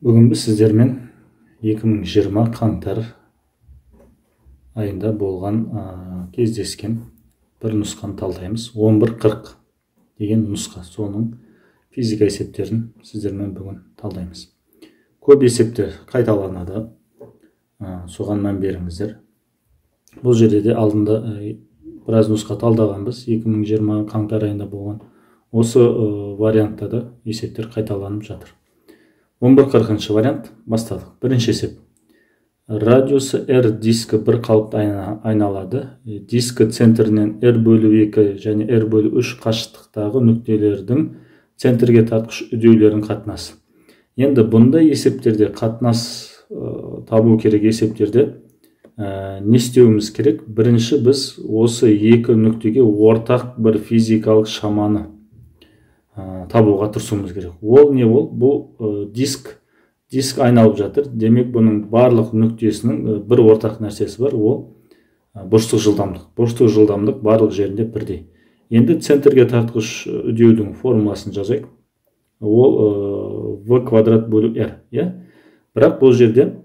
Бүгін біз сіздермен 2020 қаңтар айында болған кездескен бір нұсқаны талдаймыз. 11.40 деген нұсқа. Соның физика есептерін сіздермен бүгін талдаймыз. Көп есептер қайталанады. Соған мән беріңіздер. Бұл жерде де алдында біраз нұсқа талдағанбыз. 2020 қаңтар айында болған осы вариантта да есептер қайталанып жатыр. 11.40 вариант бастадық. Бірінші есеп. Радиусы R дискі бір қалыпты айналады. Дискі центрінен R/2 және R/3 қашықтықтағы нүктелердің центрге тартқыш үдеулерінің қатынасы. Енді бұндай есептерде қатынас табу керек есептерде не істеуіміз керек? Бірінші біз осы екі нүктеге ортақ бір физикалық шаманы табуға тырысуымыз керек. Ол не ол? Бұл диск айналып жатыр. Демек, бұның барлық нүктесінің бір ортақ нәрсесі бар. Ол бұрыштық жылдамдық. Бұрыштық жылдамдық барлық жерінде бірдей. Енді центрге тартқыш үдеудің формуласын жазайық. Ол v квадрат бөлу r. Бірақ бұл жерде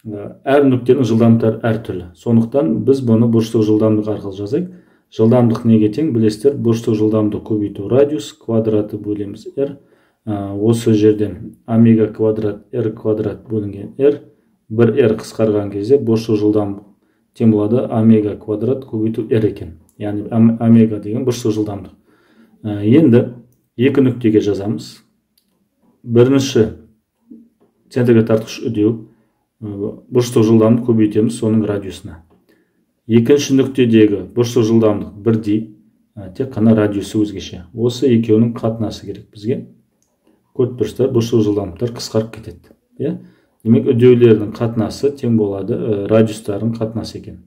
әр нүктенің жылдамдықтары әртүрлі. Сондықтан біз бұны бұрыштық жылдамдық арқылы жазайық. Жылдамдық неге тең? Білесіздер, бұрыштық жылдамдық көбейту радиус квадраты бөлеміз r. Осы жерден омега квадрат r квадрат бөлінген r. Бір r қысқарған кезде бұрыштық жылдамдық тең болады омега квадрат көбейту r екен. Яғни омега деген бұрыштық жылдамдық. Енді екі нүктеге жазамыз. Бірінші центрге тартқыш үдеу, бұрыштық жылдамдық көбейтеміз соның радиусына. Екінші нүктедегі бұрыштық жылдамдық бірдей, тек қана радиусы өзгеше. Осы екеуінің қатынасы керек бізге. Көпбұрыштар бұрыштық жылдамдықтар қысқарып кетеді. Демек, үдеулердің қатынасы тең болады радиустардың қатынасы екен.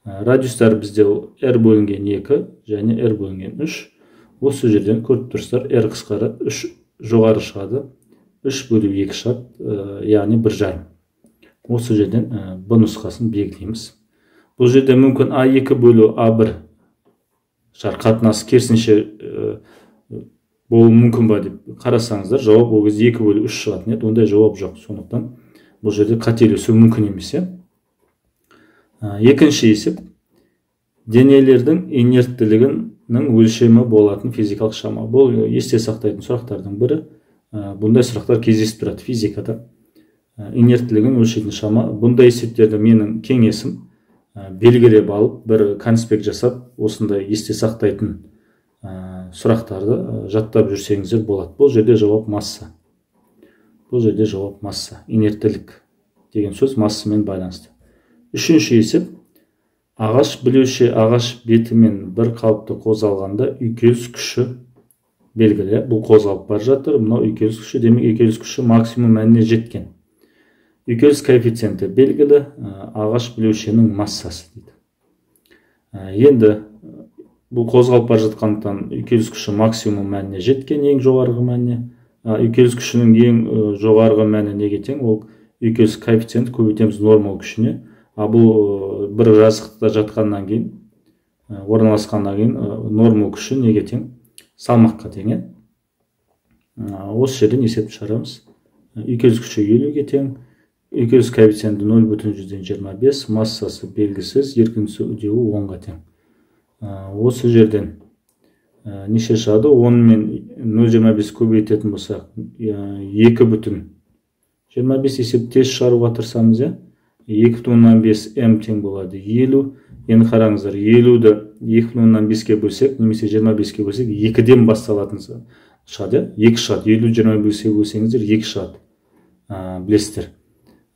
Радиустар бізде r бөлінген 2 және r бөлінген 3. Осы жерден көпбұрыштар r қысқарады, 3 жоғары шығады, 3 бөлу 2 шығады, яғни 1,5. Осы жерден b нұсқасын белгілейміз. Бұл жерде мүмкін a2 бөлу a1 шығар, қатынасы керісінше болуы мүмкін ба деп қарасаңыздар, жауап ол кезде 2 бөлу 3 шығатын еді. Ондай жауап жоқ. Сондықтан бұл жерде қателесу мүмкін емес. Екінші есеп. Денелердің инерттілігінің өлшемі болатын физикалық шама. Бұл есте сақтайтын сұрақтардың бірі. Бұндай сұрақтар кездесіп тұрады физикада. Инерттілігін өлшейтін шама. Бұндай есептерді менің кеңесім белгілеп алып, бір конспект жасап, осындай есте сақтайтын сұрақтарды жаттап жүрсеңіздер болады. Бұл жерде жауап масса. Бұл жерде жауап масса. Инерттілік деген сөз массамен байланысты. Үшінші есеп. Ағаш білеуші ағаш бетімен бір қалыпты қозғалғанда үйкеліс күші белгілі. Бұл қозғалып бар жатыр. Мынау үйкеліс күші. Демек, үйкеліс күші максимум мәніне жеткен. Үйкеліс коэффициенті белгілі, ағаш білеушенің массасы дейді. Енді бұл қозғалып бар жатқандықтан үйкеліс күші максимум мәніне жеткен, ең жоғарғы мәніне. Үйкеліс күшінің ең жоғарғы мәні неге тең? Ол үйкеліс коэффициенті көбейтеміз нормал күшіне. Бұл бір жазықтықта жатқаннан кейін, орналасқаннан кейін нормал күші неге тең? Салмаққа тең. Осы жерден есеп шығарамыз. Үйкеліс күші 50-ге тең. Үйкеліс коэффициенті 0,25, массасы белгісіз, еркіндісі үдеуі 10-ға тең. Осы жерден неше шығады? 10 мен 0,25 көбейтетін болсақ, 2,25 есеп тез шығаруға тырысамыз. 2,5 м тең болады 50. Енді қараңыздар, 50-ді 2,5-ке бөлсек, немесе 25-ке бөлсек, 2-ден басталатын шығады. 2 шығады. 50-25-ке бөлсеңіздер, 2 шығады. Білесіздер.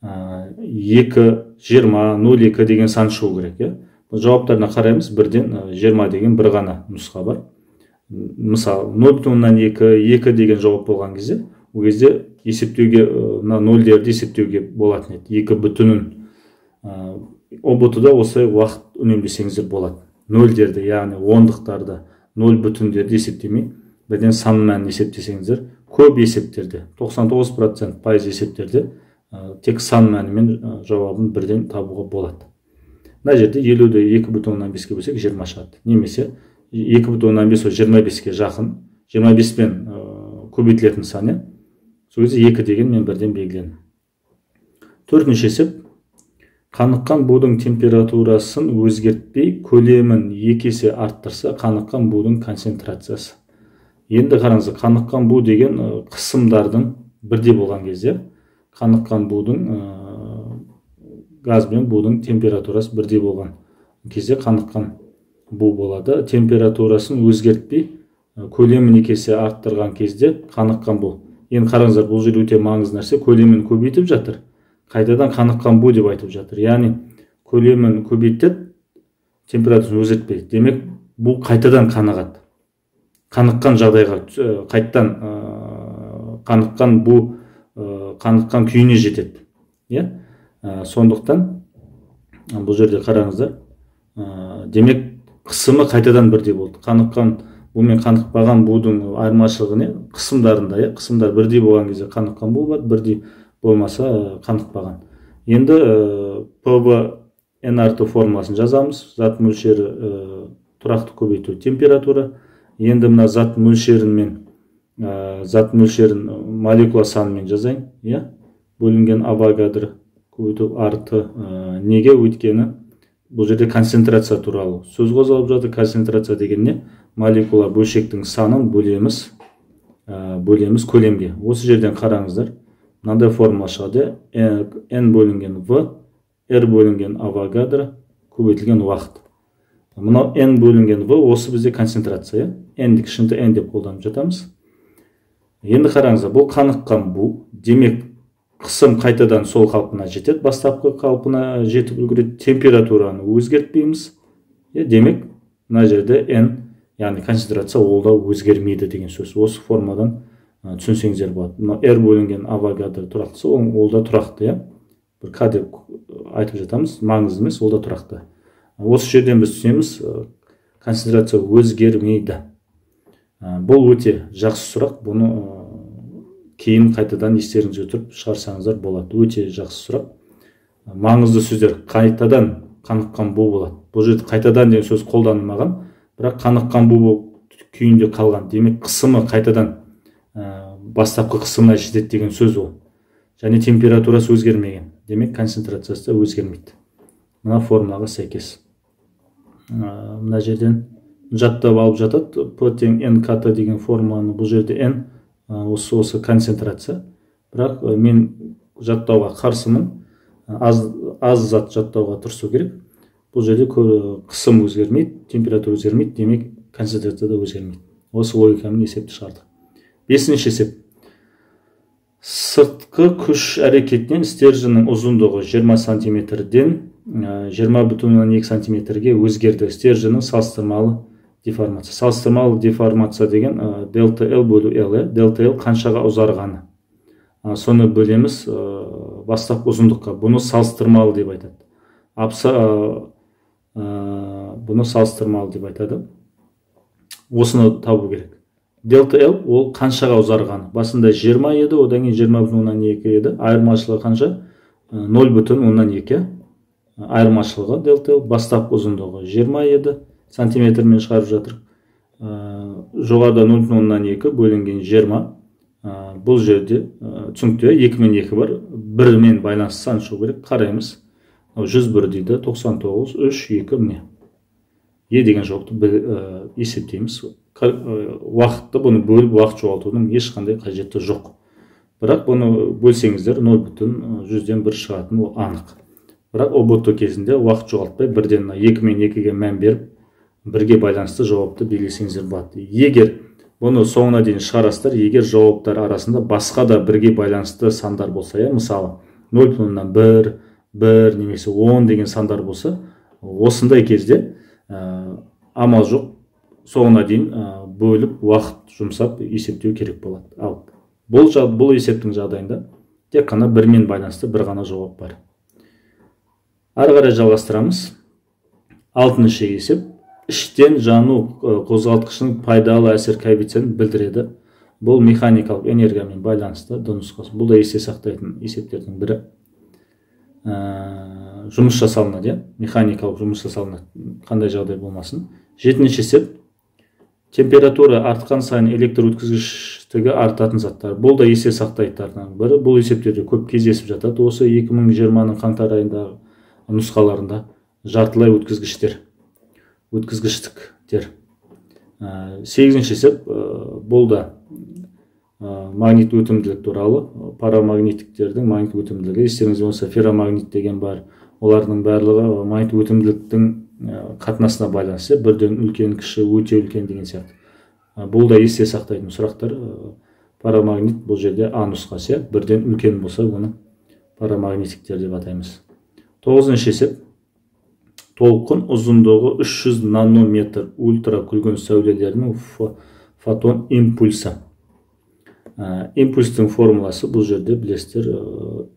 2, 20, 0,2 деген сан шығу керек. Жауаптарына қараймыз, 1-ден 20 деген бір ғана нұсқа бар. Мысалы, 0,2, 2 деген жауап болған кезде, ол кезде есептеуге, 0-дерді есептеуге болатын еді. 2 бүтінін ұбытыда осы уақыт үнемдесеңіздер болады. 0-дерді, яғни ондықтарды, 0 бүтіндерді есептемей, бірден сан мәнін есептесеңіздер, көп есептерде, 99% пайыз есептерде тек сан мәнімен жауабын бірден табуға болады. Мына жерде 50-ді 2,5-ке бөлсек 20 шығады. Немесе 2,5 25-ке жақын, 25-пен көбейтілетін сан. сол кезде 2 деген мен бірден белгіледім. Төртінші есеп, қаныққан будың температурасын өзгертпей көлемін 2 есе арттырса қаныққан будың концентрациясы. Енді қараңыз, қаныққан бу деген қысымдардың бірдей болған кезде, қаныққан будың газ бен будың температурасы бірдей болған кезде қаныққан бу болады. Температурасын өзгертпей көлемін 2 есе арттырған кезде қаныққан бу. Енді қараңыздар, бұл жер өте маңызды нәрсе, көлемін көбейтіп жатыр, қайтадан қаныққан бу деп айтып жатыр. Яғни көлемін көбейтіп, температурасын өзгертпей. Демек, бу қайтадан қанығады. Қаныққан жағдайға қайттан қаныққан бу қаныққан күйіне жетеді. Сондықтан бұл жерде қараңыздар, демек қысымы қайтадан бірдей болды. Қаныққан бу мен қанықпаған будың айырмашылығы не? Қысымдарында, қысымдар бірдей болған кезде қаныққан бу болады, бірдей болмаса қанықпаған. Енді PV-NR2 формуласын жазамыз. Зат мөлшері тұрақты көбейту температура. Енді мына зат мөлшерін молекула санымен жазайын. Бөлінген Авогадро көбейту арты. Неге? Өйткені бұл жерде концентрация туралы сөз қозғалып жатыр. Концентрация деген не? Молекула бөлшектің санын бөлеміз көлемге. Осы жерден қараңыздар, мынандай формула шығады. N бөлінген V, R бөлінген Авогадро көбейтілген уақыт. Мынау N бөлінген V, осы бізде концентрация. N кішінті N деп қолданып жатамыз. Енді қараңыздар, бұл қаныққан бу. Демек, қысым қайтадан сол қалпына жетеді, бастапқы қалпына жетіп үлгереді. Температураны өзгертпейміз. Демек, мына жерде N, яғни концентрация ол да өзгермейді деген сөз. Осы формадан түсінсеңіздер болады. R бөлінген Авогадро тұрақтысы, ол да тұрақты. Бір К деп айтып жатамыз, маңызды емес, ол да тұрақты. Осы жерден біз түсінеміз, концентрация өзгермейді. Бұл өте жақсы сұрақ. Бұны кейін қайтадан естеріңізге тұрып шығарсаңыздар болады. Өте жақсы сұрақ. Маңызды сөздер қайтадан қаныққан бу болады. Бұл жерде қайтадан деген сөз қолданылмаған, бірақ қаныққан бу күйінде қалған. Демек, қысымы қайтадан бастапқы қысымына жетеді деген сөз ол. Және температурасы өзгермеген. Демек, концентрациясы өзгермейді. Мына формулаға сәйкес. Мына жерден жаттап алып жатады. P тең N ката деген формуланы. Бұл жерде N осы концентрация. Бірақ мен жаттауға қарсымын. Аз зат жаттауға тырысу керек. Бұл жерде қысым өзгермейді, температура өзгермейді, демек концентрация да өзгермейді. Осы логикамен есепті шығардық. Бесінші есеп. Сыртқы күш әрекетінен стерженнің ұзындығы 20 сантиметрден 20,2 сантиметрге өзгерді. Стерженнің салыстырмалы деформация. Салыстырмалы деформация деген дельта L бөлу L. Дельта L қаншаға ұзарғаны. Соны бөлеміз бастапқы ұзындыққа. Бұны салыстырмалы деп айтады. Бұны салыстырмалы деп айтады. Осыны табу керек. Дельта L ол қаншаға ұзарғаны. Басында 20 еді, одан кейін 20,2 еді. Айырмашылығы қанша? 0,2. Айырмашылығы дельта L. Бастапқы ұзындығы 20 еді. Сантиметрмен шығарып жатыр. Жоғарда 0,2 бөлінген 20. Бұл жерде түсінікті 2 мен 2 бар. 1 мен байланысты сан шығу керек. Қараймыз. 101 дейді. 99, 3, 2 міне. Деген жауапты есептейміз. Уақытты бұны бөліп уақыт жоғалтудың ешқандай қажеті жоқ. Бірақ бұны бөлсеңіздер 0,100-ден 1 шығатын ол анық. Бірақ ұбт кезінде уақыт жоғалтпай бірден 2 мен 2-ге мән беріп, бірге байланысты жауапты белгілесеңіздер болады. Егер бұны соңына дейін шығарасыздар, егер жауаптар арасында басқа да бірге байланысты сандар болса, мысалы 0,1, 1 немесе 10 деген сандар болса, осындай кезде амал жоқ, соңына дейін бөліп уақыт жұмсап есептеу керек болады. Ал бұл есептің жағдайында тек қана бірмен байланысты бір ғана жауап бар. Ары қарай жалғастырамыз. 6-шы есеп. Іштен жану қозғалтқышының пайдалы әсер коэффициентін білдіреді. Бұл механикалық энергиямен байланысты нұсқасы. Бұл да есте сақтайтын есептердің бірі. Жұмыс жасалынады, механикалық жұмыс жасалынады, қандай жағдай болмасын. 7-ші есеп. Температура артқан сайын электр өткізгіш күштігі артатын заттар. Бұл да есте сақтайтындарының бірі. Бұл есептерде көп кездесіп жатады. Осы 2020-ның қаңтар айындағы нұсқаларында жартылай өткізгіштіктер. 8-ші есеп бұл да магнит өтімділік туралы. Парамагниттіктердің магнит өтімділігі. Естеріңізде болса, ферромагнит деген бар. Олардың барлығы магнит өтімділіктің қатынасына байланысты. Бірден үлкен, кіші, өте үлкен деген сияқты. Бұл да есте сақтайтын сұрақтар. Парамагнит бұл жерде А нұсқасы. Бірден үлкен болса, оны парамагниттіктер деп атаймыз. 9-ші есеп. Толқын ұзындығы 300 нанометр ультра күлгін сәулелерінің фотон импульсы. Импульстің формуласы бұл жерде білесіздер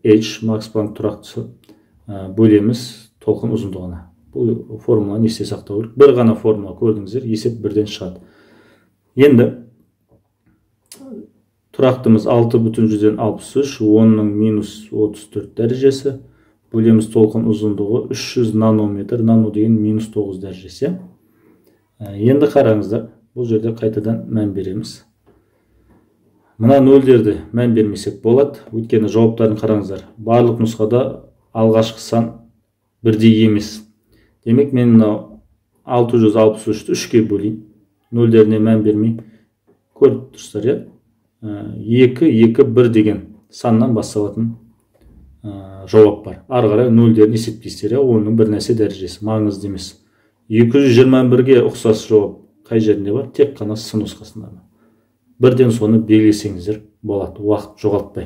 H Макс Планк тұрақтысы бөлеміз толқын ұзындығына. Бұл формуланы есте сақтау керек. Бір ғана формула көрдіңіздер, есеп бірден шығады. Енді тұрақтымыз 6,63, 10-ның минус 34 дәрежесі. Бөлеміз толқын ұзындығы 300 нанометр, нано деген минус 9 дәрежесі. Енді қараңыздар, бұл жерде қайтадан мән береміз. Мына нөлдерді мән бермесек болады. Өйткені жауаптарын қараңыздар. Барлық нұсқада алғашқы сан бірдей емес. Демек, мен 663-ті 3-ке бөлейін. Нөлдеріне мән бермей көріп тұрсыздар, 2, 2, 1 деген саннан басталатын жауап бар. Ары қарай нөлдерін есептейсіздер, оның бір нәрсе дәрежесі маңызды емес. 221-ге ұқсас жауап қай жерінде бар? Тек қана сын нұсқасында. Бірден соны белгілесеңіздер болады, уақыт жоғалтпай.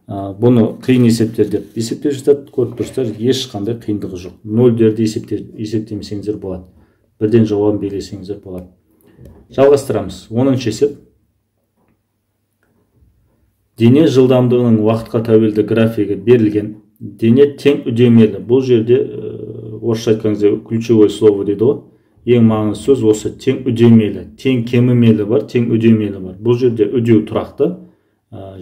Бұны қиын есептер деп есептеп жатады, көріп тұрсыздар, ешқандай қиындығы жоқ. Нөлдерді есептемесеңіздер болады. Бірден жауабын белгілесеңіздер болады. Жалғастырамыз. 10-ші есеп. Дене жылдамдығының уақытқа тәуелді графигі берілген. Дене тең үдемелі. Бұл жерде орысша айтқанда ключевое слово дейді ғой. Ең маңызды сөз осы тең үдемелі. Тең кемімелі бар, тең үдемелі бар. Бұл жерде үдеу тұрақты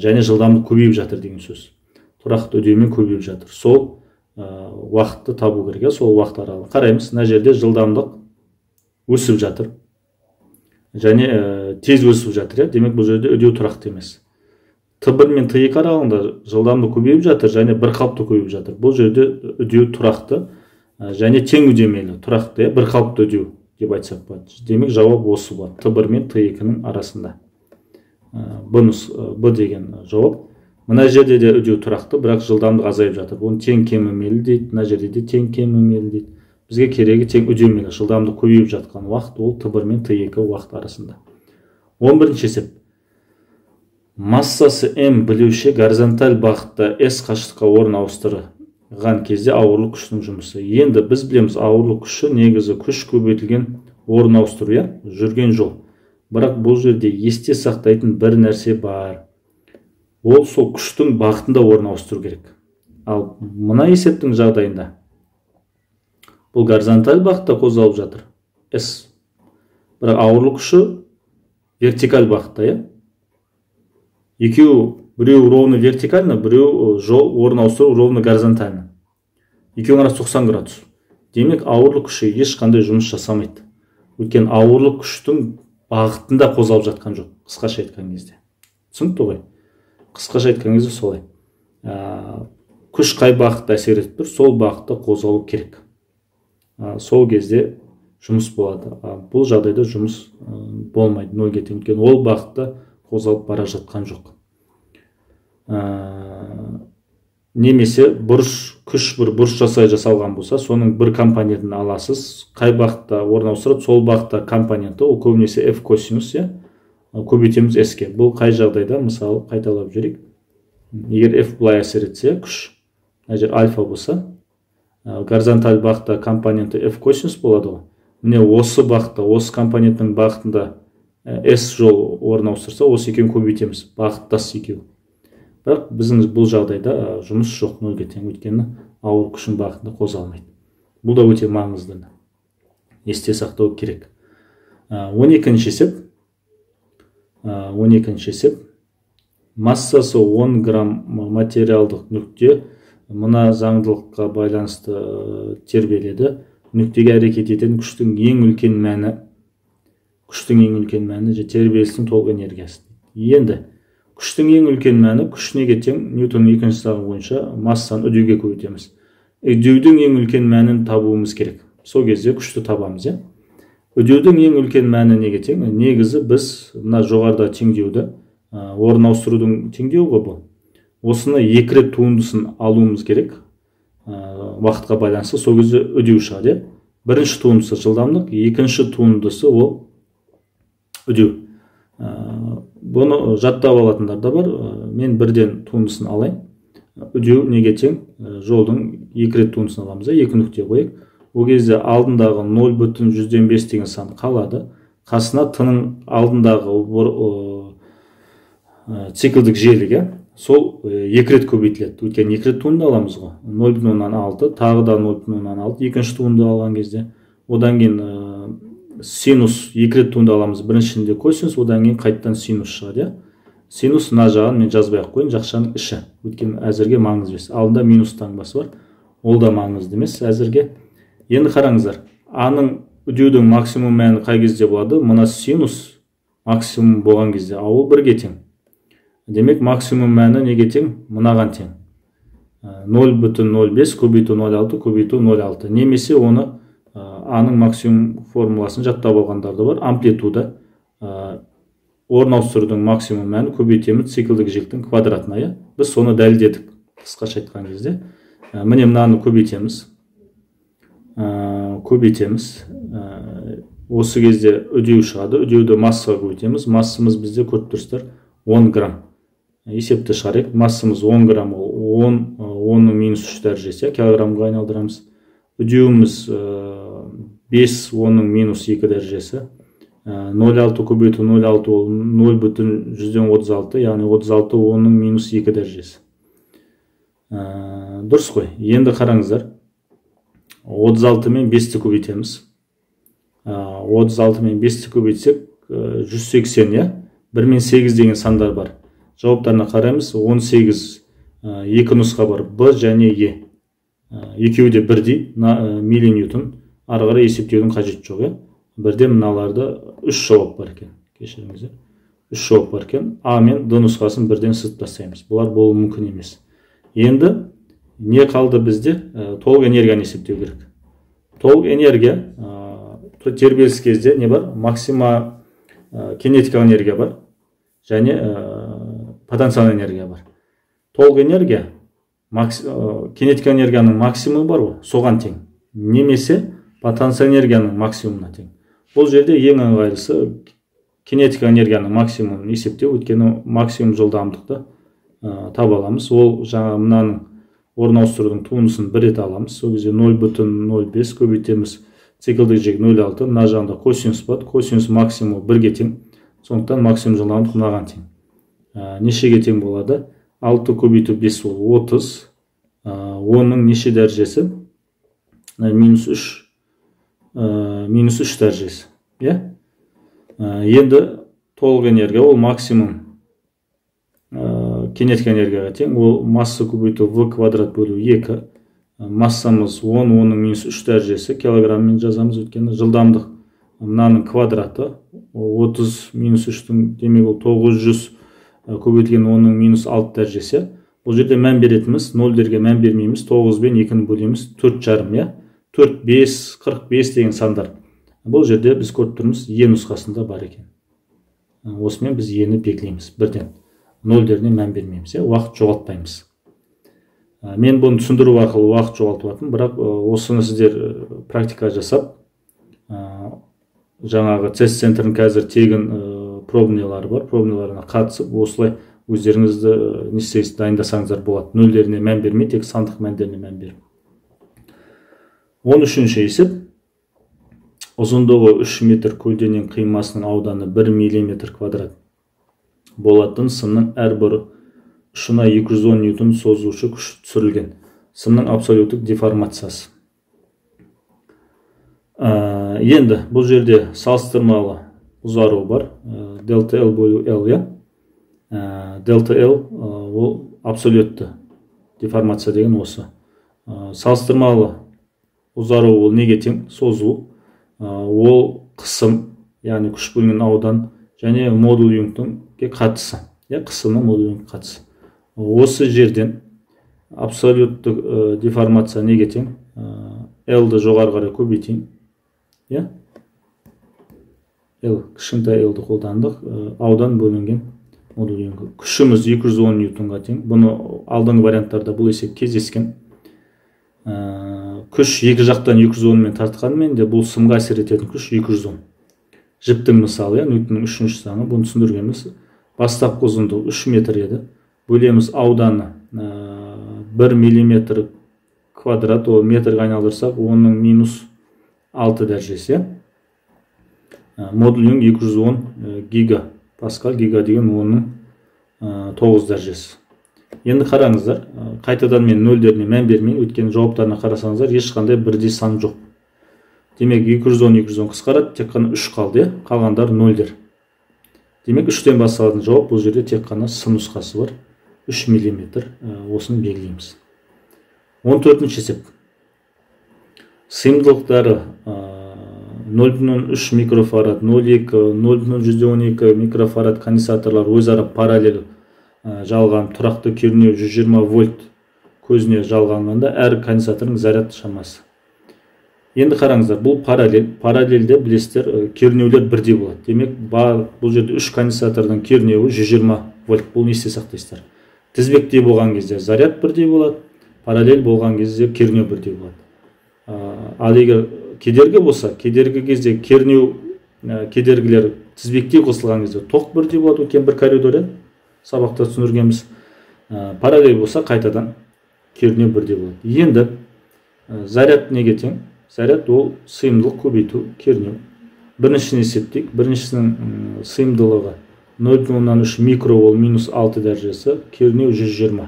және жылдамдық көбейіп жатыр деген сөз. Тұрақты үдеумен көбейіп жатыр. Сол уақытты табу керек, сол уақыт аралығы. Қараймыз, мына жерде жылдамдық өсіп жатыр. Және тез өсіп жатыр. Демек, бұл жерде үдеу тұрақты емес. Т1 мен Т2 аралығында жылдамдық көбейіп жатыр және бір қалыпты көбейіп жатыр. Бұл жерде үдеу тұрақты және тең үдемелі. Тұрақты, бір қалыпты үдеу деп айтсақ болады. Демек, жауап осы болады. Т1 мен Т2-ның арасында. Б деген жауап. Мына жерде де үдеу тұрақты, бірақ жылдамдық азайып жатыр. Оны тең кемімелі дейді, мына жерде де тең кемімелі дейді. Бізге керегі тең үдемелі, жылдамдық көбейіп жатқан уақыт, ол Т1 мен Т2 уақыт арасында. 11-ші есеп. Массасы М білеуші горизонталь бағытта S қашықтыққа орын ауыстырған кезде ауырлық күшінің жұмысы. Енді біз білеміз, ауырлық күші негізі күш көбейтілген орын ауыстыру, жүрген жол. Бірақ бұл жерде есте сақтайтын бір нәрсе бар. Ол сол күштің бағытында орын ауыстыру керек. Ал мына есептің жағдайында бұл горизонталь бағытта қозғалып жатыр. S. Бірақ ауырлық күші вертикаль бағытта, Екеу, біреу ровно вертикально, біреу жол орын ауыстыру ровно горизонтально. Екеуінің арасы 90 градус. Демек, ауырлық күші ешқандай жұмыс жасамайды. Өйткені ауырлық күштің бағытында қозғалып жатқан жоқ, қысқаша айтқан кезде. Түсінікті ғой? Қысқаша айтқан кезде солай. Күш қай бағытта әсер етіп тұр, сол бағытта қозғалу керек. Сол кезде жұмыс болады. Бұл жағдайда жұмыс болмайды, нөлге тең. Өйткені ол бағытта қозғалып бара жатқан жоқ. Немесе күш бір бұрыш жасалған болса, соның бір компонентін аласыз, қай бағытта орын ауыстырып, сол бағытта компоненті, ол көбінесе F косинус, көбейтеміз S-ке. Бұл қай жағдайда, мысалы, қайталап жүрейік. Егер F былай әсер етсе, күш, жер альфа болса, горизонталь бағытта компоненті F косинус болады ғой. Міне осы бағытта, осы компоненттің бағытында S жол орын ауыстырса, осы екеуін көбейтеміз, бағыттас екеу. Бірақ біздің бұл жағдайда жұмыс жоқ, нөлге тең, өйткені ауыр күшін бағытында қозғалмайды. Бұл да өте маңызды. Есте сақтау керек. 12-ші есеп. 12-ші есеп. Массасы 10 грамм материалдық нүкте мына заңдылыққа байланысты тербеледі. Нүктеге әрекет ететін күштің ең үлкен мәні тербелістің толық энергиясы. Енді күштің ең үлкен мәні күш неге тең Ньютонның екінші заңы бойынша массаны үдеуге көбейтеміз. Үдеудің ең үлкен мәнін табуымыз керек. Сол кезде күшті табамыз, иә. Үдеудің ең үлкен мәні неге тең? Негізі біз мына жоғарыда теңдеуді орын ауыстырудың теңдеуі ғой бұл. Осыны екі рет туындысын алуымыз керек. Уақытқа байланысты сол кезде үдеу шығады, иә. Бірінші туындысы жылдамдық, екінші туындысы ол үдеу. Бұны жаттап алатындар да бар. Мен бірден туындысын алайын. Үдеу неге тең? Жолдың екі рет туындысын аламыз, екі нүкте қойып. Ол кезде алдындағы 0,5 деген сан қалады. Қасына тының алдындағы циклдік желіге сол екі рет көбейтіледі. Өйткені екі рет туынды аламыз ғой. 0,6, тағы да 0,6, екінші туынды алған кезде. Одан кейін синус екі рет туынды аламыз. Біріншінде косинус, одан кейін қайттан синус шығады. Синус мына жағын мен жазбай ақ қойын, жақшаның іші. Өйткені әзірге маңызды емес. Алдында минус таңбасы бар. Ол да маңызды емес әзірге. Енді қараңыздар. Аның үдеудің максимум мәні қай кезде болады? Мына синус максимум болған кезде, ол бірге тең. Демек максимум мәні неге тең? Мынаған тең. 0,05 көбейту 0,6 көбейту 0,6. Немесе оны аның максимум формуласын жаттап алғандарды бар. Амплитуда орын ауыстырудың максимум мәні көбейтеміз циклдік желіктің квадратына. Біз соны дәлелдедік. Қысқаша айтқан кезде. Міне мынаны көбейтеміз. Осы кезде үдеу шығады. Үдеуді массаға көбейтеміз. Массамыз бізде көріп 10 грамм. Есепті шығарайық. Массамыз 10 грамм, 10-ның минус 3 дәрежесі, килограммға айналдырамыз. Үдеуіміз 5, 10-ның минус 2 дәрежесі. 0,6 көбейту 0,6 ол 0,36, яғни 36, 10-ның минус 2 дәрежесі. Дұрыс қой. Енді қараңыздар. 36 мен 5-ті көбейтеміз. 36 мен 5-ті көбейтсек 180, я? 1 мен 8 деген сандар бар. Жауаптарына қараймыз. 18 екі нұсқа бар. Б және Е. Екеуі де бірдей миллиньютон. Ары қарай есептеудің қажеті жоқ, я? Бірде мыналарда 3 жауап бар екен. Кешіріңіздер. 3 жауап бар екен. А мен Д нұсқасын бірден сызып тастаймыз. Бұлар болуы мүмкін емес. Енді не қалды бізде? Толық энергияны есептеу керек. Толық энергия тербеліс кезде не бар? Максима кинетикалық энергия бар және потенциал энергия бар. Толық энергия кинетикалық энергияның максимумы бар ғой, соған тең. Немесе потенциал энергияның максимумына тең. Бұл жерде ең ыңғайлысы кинетикалық энергияның максимумын есептеу, өйткені максимум жылдамдықты таба аламыз. Ол жаңа мынаның орын ауыстырудың туындысын бір рет аламыз. Сол кезде 0,05 көбейтеміз циклдік желік 0,6. Мына жағында косинус бар. Косинус максимум бірге тең. Сондықтан максимум жылдамдық мынаған тең. Нешеге тең болады? 6 көбейту 5 ол 30. 10-ның неше дәрежесі? Минус 3 дәрежесі. Енді толық энергия ол максимум кинетикалық энергияға тең. Ол масса көбейту v квадрат бөлу 2. Массамыз 10, 10-ның минус 3 дәрежесі. Килограммен жазамыз, өткені жылдамдық мынаның квадраты 30 минус 3-тің демек ол 900 көбейтілген 10-ның минус 6 дәрежесі. Бұл жерде мән беретіміз 0-дерге мән бермейміз. 9 бен 2-ні бөлеміз 4,5. 4, 5, 45 деген сандар. Бұл жерде біз көріп тұрмыз Е нұсқасында бар екен. Осымен біз Ені белгілейміз бірден. 0-деріне мән бермейміз, уақыт жоғалтпаймыз. Мен бұны түсіндіру арқылы уақыт жоғалтып, бірақ осыны сіздер практика жасап, жаңағы тест центрдің қазір тегін пробнилары бар, пробниларына қатысып, осылай өздеріңізді несіз дайындасаңыздар болады. 0-деріне мән бермей, тек сандық мәндеріне мән беріп. 13-ші есеп. Ұзындығы 3 метр көлденең қимасының ауданы 1 миллиметр квадрат болатын сымның әрбір ұшына 210 ньютон созушы күш түсірілген. Сымның абсолюттік деформациясы. Енді бұл жерде салыстырмалы ұзару бар. Дельта L бөлу L, дельта L ол абсолютті деформация деген осы. Салыстырмалы ұзару ол неге тең? Созу. Ол қысым, яғни күш бөлінген аудан және модуль юнгтың модулингке қатысы, қысымы модулингке қатысы. Осы жерден абсолюттік деформация неге тең? L-ді жоғары қарай көбейтейін. L, кішкентай L-ді қолдандық. Аудан бөлінген модулингі. Күшіміз 210 ньютонға тең. Бұны алдыңғы варианттарда бұл есеп кездескен. Күш екі жақтан 210 мен тартқанмен де бұл сымға әсер ететін күш 210. Жіптің мысалы, Ньютонның 3-ші заңы, бұны түсіндіргенбіз. Бастапқы ұзындығы 3 метр еді. Бөлеміз ауданы 1 миллиметр квадрат, ол метрге айналдырсақ, оның минус 6 дәрежесі. Модулинг 210 гига паскаль, гига деген оның 9 дәрежесі. Енді қараңыздар, қайтадан мен нөлдеріне мән бермейін, өткен жауаптарына қарасаңыздар, ешқандай бірдей сан жоқ. Демек 210 қысқарады, тек қана 3 қалды, қалғандар нөлдер. Демек 3-тен басталатын жауап, бұл жерде тек қана сын нұсқасы бар, 3 мм. Осыны белгілейміз. 14-ші есеп. Сыйымдылықтары 0,3 микрофарад, 0,2, 0,12 микрофарад конденсаторлар өзара параллель жалған тұрақты кернеу 120 вольт көзіне жалғанғанда әр конденсаторның заряд шамасы. Енді қараңыздар, бұл параллельде білесіздер, кернеулер бірдей болады. Демек, бұл жерде 3 конденсатордың кернеуі 120 вольт. Бұл не істе сақтайсыздар? Тізбектей болған кезде заряд бірдей болады, параллель болған кезде кернеу бірдей болады. Ал егер кедергі болса, кедергі кезде кедергілер тізбектей қосылған кезде тоқ бірдей болады, өткен бір коридор, сабақта түсіндіргенбіз. Параллель болса, қайтадан кернеу бірдей болады. Енді заряд неге тең? Заряд ол сыйымдылық көбейту, кернеу. Біріншісін есептейік. Біріншісінің сыйымдылығы 0,3 микро, ол минус 6 дәрежесі, кернеу 120.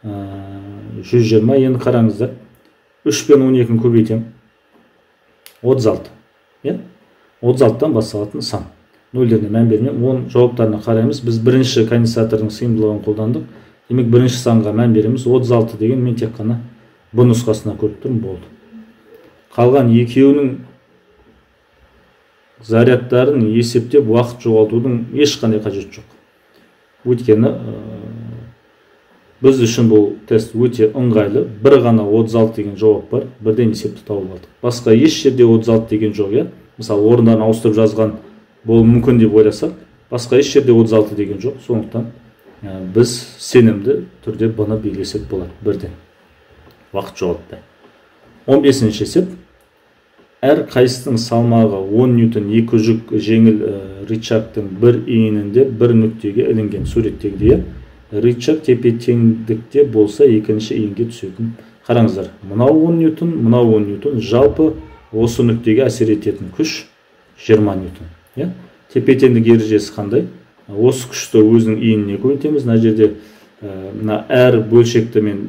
120. Енді қараңыздар, 3 пен 12-ні көбейтем, 36. 36-тан басталатын сан. Нөлдеріне мән бермеймін. Оның жауаптарына қараймыз. Біз бірінші конденсатордың сыйымдылығын қолдандық. Демек, бірінші санға мән береміз. 36 деген мен тек қана бұл нұсқасына көріп тұрмын, болды. Қалған екеуінің зарядтарын есептеп уақыт жоғалтудың ешқандай қажеті жоқ. Өйткені біз үшін бұл тест өте ыңғайлы. Бір ғана 36 деген жауап бар, бірден есепті тауып алдық. Басқа еш жерде 36 деген жоқ, Мысалы, орындарын ауыстырып жазған бұл мүмкін деп ойласақ, басқа еш жерде 36 деген жоқ. Сондықтан біз сенімді түрде бұны белгілесек болады, бірден. Уақыт жоғалтпай. 15-ші есеп. Әр қайсының салмағы 10 ньютон екі жүк жеңіл рычагтың бір иінінде бір нүктеге ілінген суреттегідей. Рычаг тепе-теңдікте болса, екінші иінге түсетін. Қараңыздар, мынау 10 ньютон, мынау 10 ньютон, жалпы осы нүктеге әсер ететін күш 20 ньютон. Тепе-теңдік ережесі қандай? Осы күшті өзінің иініне көбейтеміз. Мына жерде әр бөлшекті мен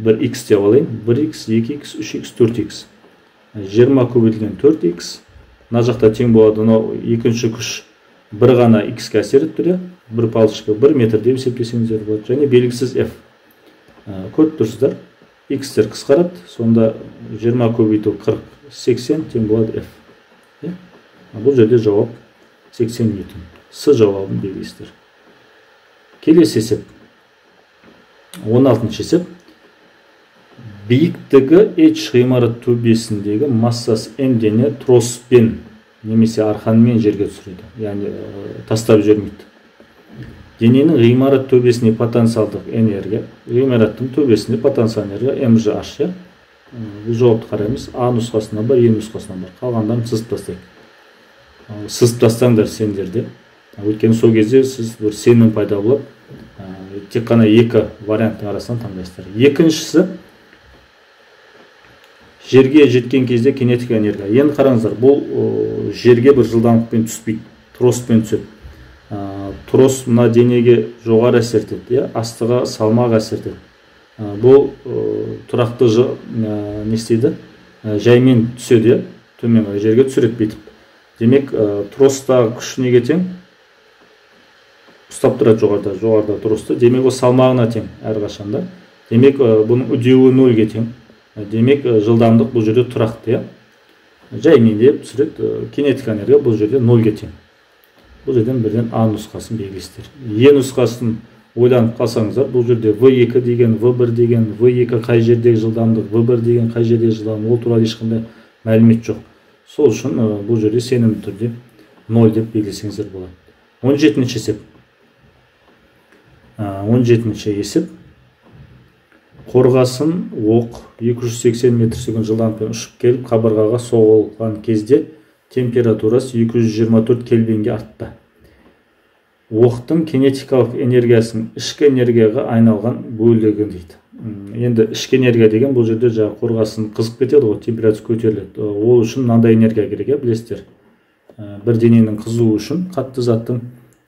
1x деп алайын. 1x, 2x, 3x, 4x. 20 көбейтілген 4x. Мына жақта тең болады. Екінші күш бір ғана x-ке әсер етті. Бір палышқа 1 метр деп есептесеңіздер болады. Және белгісіз f. Көріп тұрсыздар. X-тер қысқарады. Сонда 20 көбейту 40, 80 тең болады f. Бұл жерде жауап 80 ньютон. С жауабын белгілейсіздер. Келесі есеп. 16-ші есеп. Биіктігі H ғимарат төбесіндегі массасы m дене троспен немесе арқанмен жерге түсіреді. Яғни тастап жібермейді. Дененің ғимарат төбесіне потенциалдық энергия, ғимараттың төбесіне потенциалдық энергия mgh. Бұл жауапты қараймыз. А нұсқасына бар, Е нұсқасына бар. Қалғандарын сызып тастайық. Сызып тастаңдар сендерде. Өйткені сол кезде сіз бір сенім пайда болып, тек қана екі варианттың арасынан таңдайсыздар. Екіншісі, жерге жеткен кезде кинетика энергия. Енді қараңыздар, бұл жерге бір жылдамдықпен түспейді, троспен түседі. Трос мына денеге жоғары әсер етеді, астыға салмақ әсер етеді. Бұл тұрақты не істейді? Жаймен түседі, төмен жерге түсіреді бүйтіп. Демек, тростағы күш неге тең? Ұстап тұрады жоғарыда тросты. Демек, ол салмағына тең әрқашанда. Демек, бұның үдеуі 0-ге тең. Демек, жылдамдық бұл жерде тұрақты. Жаймен деп түсіреді. Кинетика энергия бұл жерде 0-ге тең. бұл жерден бірден А нұсқасын белгілейсіздер. Е нұсқасын ойланып қалсаңыздар, бұл жерде V2 деген, V1 деген, V2 қай жердегі жылдамдық, V1 деген қай жердегі жылдамдық, ол туралы ешқандай мәлімет жоқ. Сол үшін бұл жерде сенімді түрде 0 деп белгілесеңіздер болады. 17-ші есеп. 17-ші есеп. Қорғасын оқ 280 метр секунд жылдамдықпен ұшып келіп қабырғаға соғылған кезде температурасы 224 кельвинге артты. Оқтың кинетикалық энергиясының ішкі энергияға айналған бөлігі дейді. Енді ішкі энергия деген бұл жерде жаңағы қорғасын қызып кетеді ғой, температурасы көтеріледі. Ол үшін мынандай энергия керек, білесіздер. Бір дененің қызуы үшін қатты заттың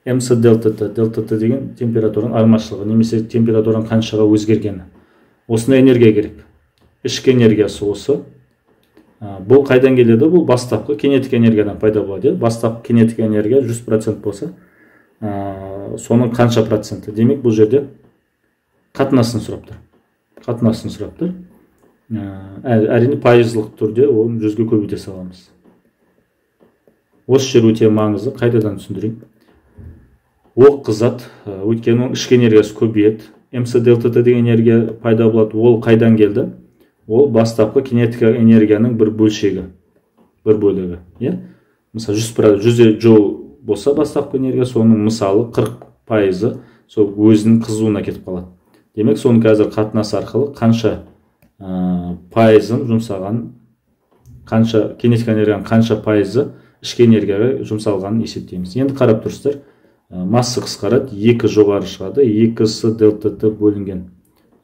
МС дельта Т деген температураның айырмашылығы, немесе температураның қаншаға өзгергені. Осындай энергия керек. Ішкі энергиясы осы. Бұл қайдан келеді? Бұл бастапқы кинетик энергиядан пайда болады. Бастапқы кинетик энергия 100% болса, соның қанша проценті? Демек, бұл жерде қатынасын сұраптыр. Әрине пайыздылық түрде оны 100-ге көбейте саламыз. Осы жер өте маңызды, қайтадан түсіндірейін. Оқ қызады, өйткені оның ішкі энергиясы көбейеді. МС дельта Т деген энергия пайда болады. Ол қайдан келді? Ол бастапқы кинетика энергияның бір бөлшегі, бір бөлігі. Мысалы 100 джоуль болса бастапқы энергия, соның мысалы 40% сол өзінің қызуына кетіп қалады. Демек, соның қазір қатынас арқылы қанша пайызын жұмсаған, қанша кинетика энергияның қанша пайызы ішкі энергияға жұмсалғанын есептейміз. Енді қарап тұрсыздар, масса қысқарады, 2 жоғары шығады, 2С дельта Т бөлінген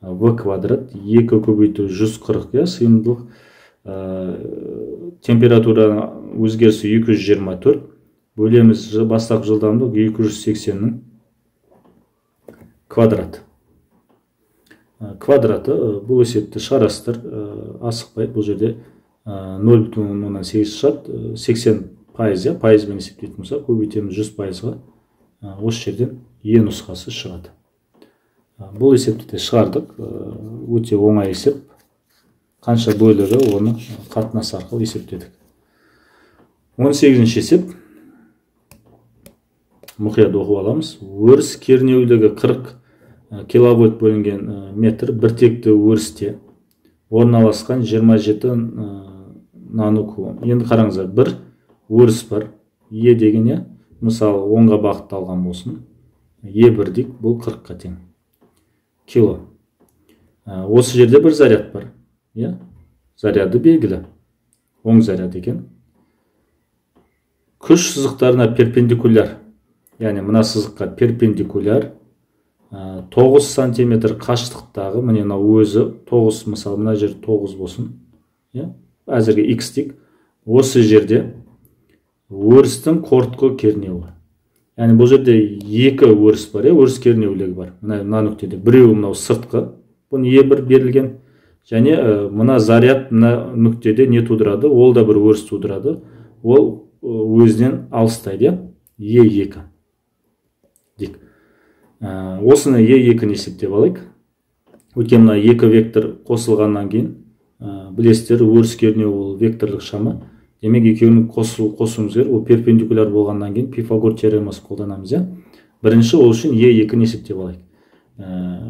В квадрат, 2 көбейту 140, сыйымдылық температура өзгерісі 224, бөлеміз бастапқы жылдамдық 280-нің квадраты. Квадраты бұл есепті шығарасыздар, асықпай, бұл жерде 0,8 шығады, 80%, пайызбен есептейтін болса, көбейтеміз 100%-ға, осы жерден Е нұсқасы шығады. Бұл есепті де шығардық, өте оңай есеп. Қанша бөлігі, оны қатынас арқылы есептедік. 18-ші есеп. Мұқият оқып аламыз. Өріс кернеулігі 40 киловольт бөлінген метр біртекті өрісте орналасқан 27 нанокулон. Енді қараңыздар, бір өріс бар. Е деген, мысалы 10-ға бағытталған болсын. Е1 дейік, бұл 40-қа тең. Кило. Осы жерде бір заряд бар. Заряды белгілі. Оң заряд екен. Күш сызықтарына перпендикуляр. Яғни мына сызыққа перпендикуляр 9 сантиметр қашықтықтағы, міне өзі 9, мысалы мына жер 9 болсын. Әзірге X дейік. Осы жерде өрістің қортқы кернеуі. Яғни бұл жерде 2 өріс бар, өріс кернеулігі бар. Мына нүктеде біреуі мынау сыртқы, бұны Е1 берілген, және мына заряд мына нүктеде не тудырады? Ол да бір өріс тудырады. Ол өзінен алыстайды, Е2 дейік. Осыны Е2 есептеп алайық. Өйткені мына 2 вектор қосылғаннан кейін, білесіздер, өріс кернеуі ол векторлық шама. Демек, екеуінің қосуымыз керек, ол перпендикуляр болғаннан кейін Пифагор теоремасын қолданамыз. Бірінші ол үшін Е2 есептеп алайық.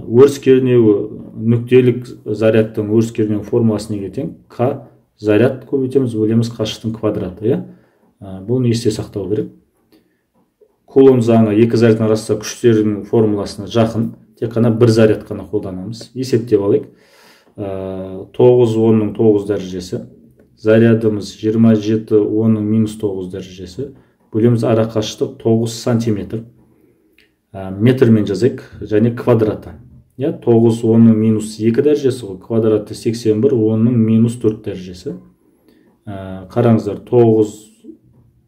Өріс кернеуі нүктелік зарядтың өріс кернеуі формуласы неге тең? К заряд көбейтеміз, бөлеміз қашықтың квадраты. Бұл есте сақтау керек. Кулон заңы екі зарядтың арасында күштердің формуласына жақын, тек қана бір заряд қана қолданамыз. Есептеп алайық. 9-10-ның 9 дәрежесі. Зарядымыз 27-10-ның минус 9 дәрежесі. Бөлеміз ара қашықтық 9 сантиметр. Метрмен жазайық, және квадраты. 9-10-ның минус 2 дәрежесі ғой. Квадраты 81, 10-ның минус 4 дәрежесі. Қараңыздар, 9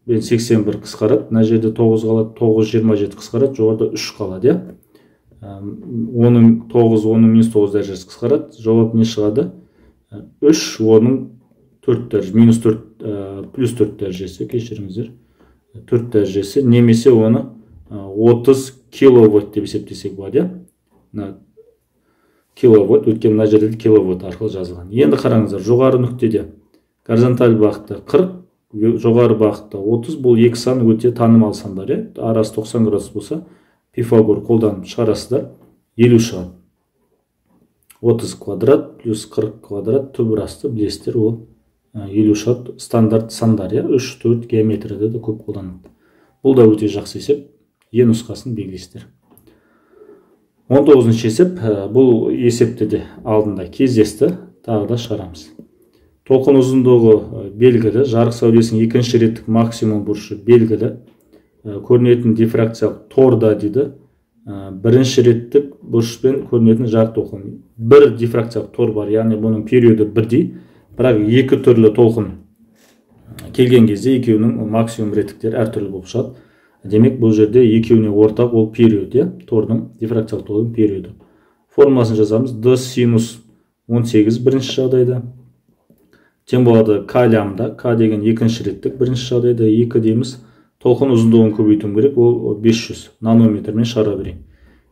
бен 81 қысқарады. Мына жерде 9 қалады, 9-27 қысқарады, жоғарыда 3 қалады. 9-10-ның минус 9 дәрежесі қысқарады. Жауап не шығады? 3, 10-ның 4 дәрежесі, минус 4, плюс 4 дәрежесі, кешіріңіздер, 4 дәрежесі, немесе оны 30 киловольт деп есептесек болады. Киловольт, өткен мына жерде киловольт арқылы жазылған. Енді қараңыздар, жоғары нүктеде горизонталь бағытта 40, жоғары бағытта 30, бұл екі сан өте танымал сандар. Арасы 90 градус болса, Пифагор қолданып шығарасыздар, 50 шығады. 30 квадрат плюс 40 квадрат түбірасты білесіздер, ол 50 шығады. Стандарт сандар, 3-4 геометрияда да көп қолданылады. Бұл да өте жақсы есеп. Е нұсқасын белгілейсіздер. 19-шы есеп, бұл есепті де алдында кездесті, тағы да шығарамыз. Толқын ұзындығы белгілі, жарық сәулесінің екінші реттік максимум бұрышы белгілі, көрінетін дифракциялық торда дейді, бірінші реттік бұрышпен көрінетін жарық толқын. Бір дифракциялық тор бар, яғни бұның периоды бірдей, бірақ екі түрлі толқын келген кезде екеуінің максимум реттіктері әртүрлі болып шығады. Демек, бұл жерде екеуіне ортақ ол период, тордың дифракциялық тордың периоды. Формуласын жазамыз. D синус 18 бірінші жағдайда. Тең болады К лямбда. К деген екінші реттік бірінші жағдайда. 2 дейміз. Толқын ұзындығын көбейтуім керек, ол 500 нанометрмен шығара берейін.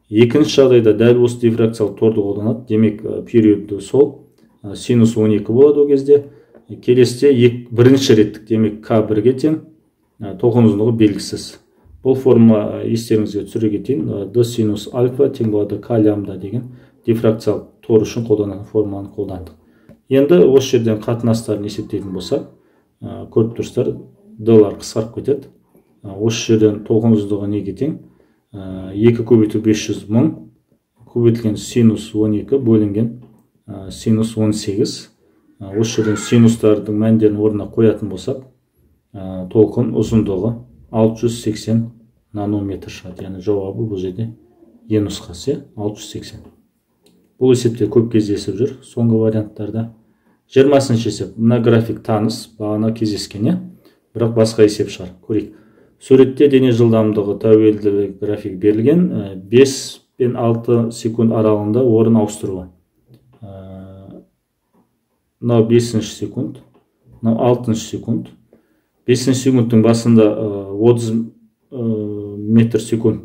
Екінші жағдайда дәл осы дифракциялық торды қолданады. Демек, периоды сол. Синус 12 болады ол кезде. Келесіде бірінші реттік, демек К 1-ге тең. Толқын ұзындығы белгісіз. Бұл форма естеріңізге түсіре кетейін. D синус альфа тең болады К лямбда деген дифракциялық тор үшін қолданатын формуланы қолдандық. Енді осы жерден қатынастарын есептейтін болсақ, көріп тұрсыздар, D-лар қысқарып кетеді. Осы жерден толқын ұзындығы неге тең? 2 көбейту 500 мың көбейтілген синус 12 бөлінген синус 18. Осы жерден синустардың мәндерін орнына қоятын болсақ, толқын ұзындығы 680 нанометр шығады. Яғни жауабы бұл жерде Е нұсқасы 680. Бұл есепте көп кездесіп жүр соңғы варианттарда. 20-шы есеп. Мына график таныс, бағана кездескен, бірақ басқа есеп шығар. Көрейік. Суретте дене жылдамдығы тәуелділік график берілген, 5 пен 6 секунд аралығында орын ауыстыруы. Мынау 5-ші секунд, мынау 6-ші секунд. 5 секундтың басында 30 метр секунд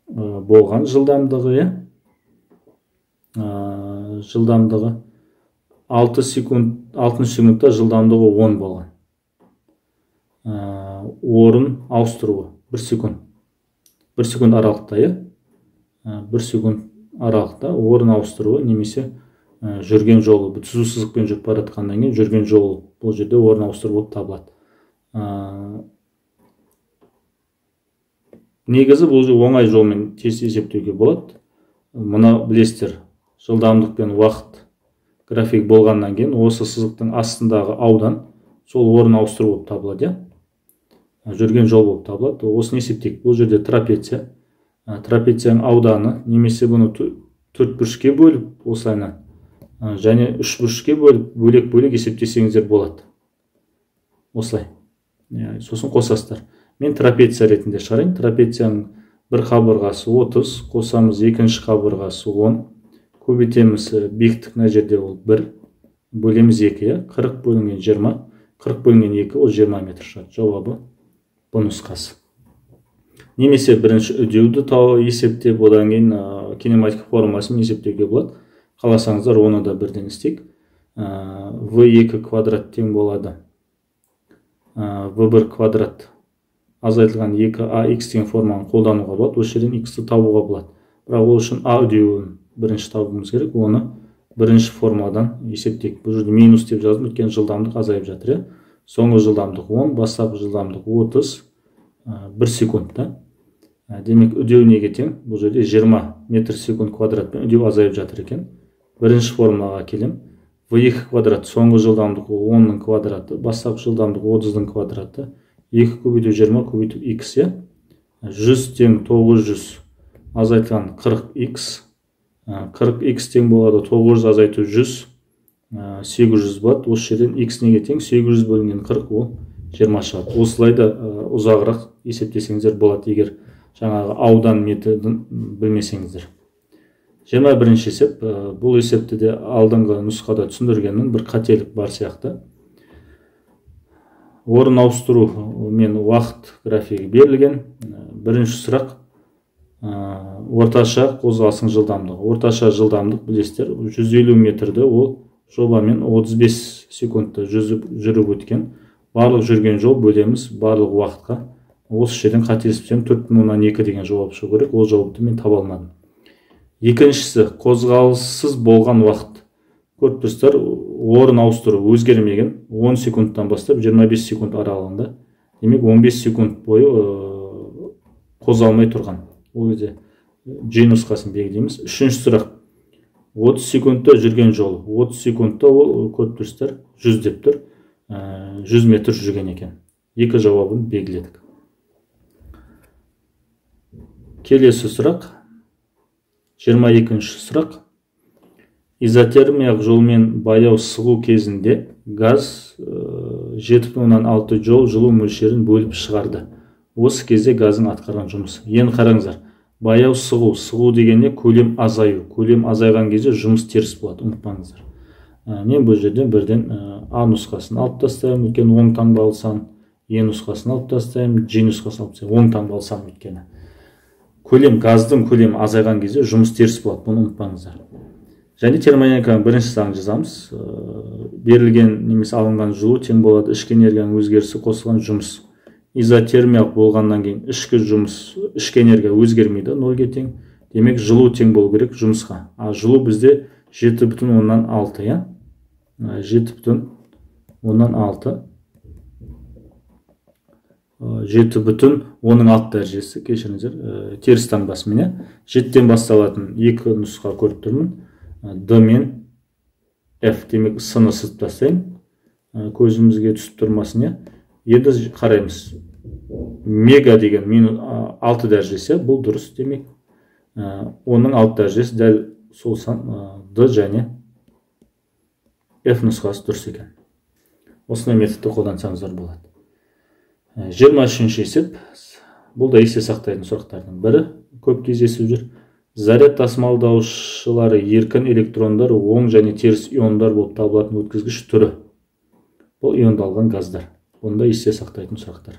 болған жылдамдығы, жылдамдығы 6 секундта жылдамдығы 10 болған. Орын ауыстыруы 1 секунд. 1 секунд аралықта, 1 секунд аралықта орын ауыстыруы немесе жүрген жолы, түзу сызықпен жүріп бара жатқаннан кейін жүрген жолы бұл жерде орын ауыстыру болып табылады. Негізі бұл оңай жолмен тез есептеуге болады. Мұны білесіздер, жылдамдық пен уақыт график болғаннан кейін осы сызықтың астындағы аудан сол орын ауыстыру болып табылады, жүрген жол болып табылады. Осыны есептейік. Бұл жерде трапеция, трапецияның ауданы немесе бұны 4 бұрышқа бөліп осылайынан және 3 бұрышқа бөліп бөлек-бөлек есептесеңіздер болады. Осылай. Сосын қосасыздар. Мен трапеция ретінде шығарайын. Трапецияның бір қабырғасы 30, қосамыз екінші қабырғасы 10, көбейтеміз биіктік мына жерде ол 1, бөлеміз 2, 40 бөлінген 20, 40 бөлінген 2 ол 20 метр шығады. Жауабы бұл нұсқасы. Немесе бірінші үдеуді есептеп, одан кейін кинематика формуласын есептеуге болады. Қаласаңыздар, оны да бірден істейік. V2 квадрат тең болады V1 квадрат азайтылған 2ax деген форманы қолдануға болады. Осы жерден x-ті табуға болады. Бірақ ол үшін a үдеуін бірінші табуымыз керек. Оны бірінші формуладан есептейік. Бұл жерде минус деп жаздым, өйткені жылдамдық азайып жатыр. Соңғы жылдамдық 10, бастапқы жылдамдық 30, 1 секундта. Демек, үдеу неге тең? Бұл жерде 20 метр секунд квадратпен үдеу азайып жатыр екен. Бірінші формулаға келем. V2 квадрат соңғы жылдамдығы 10-ның квадраты, бастапқы жылдамдығы 30-ның квадраты, 2 көбейту 20 көбейту x, 100 тең 900 азайтылған 40x, 40x тең болады 900 азайту 100, 800 болады. Осы жерден x неге тең? 800 бөлінген 40 ол 20 шығады. Осылайда ұзағырақ есептесеңіздер болады, егер жаңағы аудан методын білмесеңіздер. 21-ші есеп. Бұл есепті де алдыңғы нұсқада түсіндіргенмін, бір қателік бар сияқты. Орын ауыстыру мен уақыт графигі берілген. Бірінші сұрақ, орташа қозғалысың жылдамдығы. Орташа жылдамдық білесіздер, 150 метрді ол жобамен 35 секундта жүріп өткен. барлық жүрген жол бөлеміз барлық уақытқа. Осы жерден қателеспесем 4,2 деген жауап шығу керек. Ол жауапты мен таба алмадым. Екіншісі, қозғалыссыз болған уақыт. Көріп тұрсыздар, орын ауыстыру өзгермеген 10 секундтан бастап 25 секунд аралығында. Демек 15 секунд бойы қозғалмай тұрған. Ол кезде G нұсқасын белгілейміз. Үшінші сұрақ. 30 секундта жүрген жол. 30 секундта ол көріп тұрсыздар 100 деп тұр. 100 метр жүрген екен. Екі жауабын белгіледік. Келесі сұрақ. 22-ші сұрақ. Изотермиялық жолмен баяу сығу кезінде газ 7,6 жол жылу мөлшерін бөліп шығарды. Осы кезде газың атқарған жұмысы. Енді қараңыздар. Баяу сығу дегенде көлем азаю. Көлем азайған кезде жұмыс теріс болады, ұмытпаңыздар. Мен бұл жерден бірден А нұсқасын алып тастаймын, өйткені оң таңба алсам, Е нұсқасын алып тастаймын, G нұсқасын алып тастаймын, оң таңба алсам өйткені. Газдың көлемі азайған кезде жұмыс теріс болады, бұны ұмытпаңыздар. Және термодинамиканың бірінші заңын жазамыз. Берілген немесе алынған жылу тең болады ішкі энергияның өзгерісі қосылған жұмыс. Изотермиялық болғаннан кейін ішкі энергия өзгермейді, нөлге тең. Демек жылу тең болу керек жұмысқа. А жылу бізде 7,6, я? 7,6. 7,6 дәрежесі, кешіріңіздер, теріс таңбасымен. 7-тен басталатын екі нұсқа көріп тұрмын. D мен F, демек сыны сызып тастайын. Көзімізге түсіп тұрмасын. Енді қараймыз. Мега деген -6 дәрежесі, бұл дұрыс демек. Оның 6 дәрежесі дәл сол D және F нұсқасы дұрыс екен. Осындай методты қолдансаңыздар болады. 23-ші есеп. Бұл да есте сақтайтын сұрақтардың бірі. Көп кездесіп жүр. Заряд тасымалдаушылары еркін электрондар оң және теріс иондар болып табылатын өткізгіш түрі. Бұл иондалған газдар. Бұнда есте сақтайтын сұрақтар.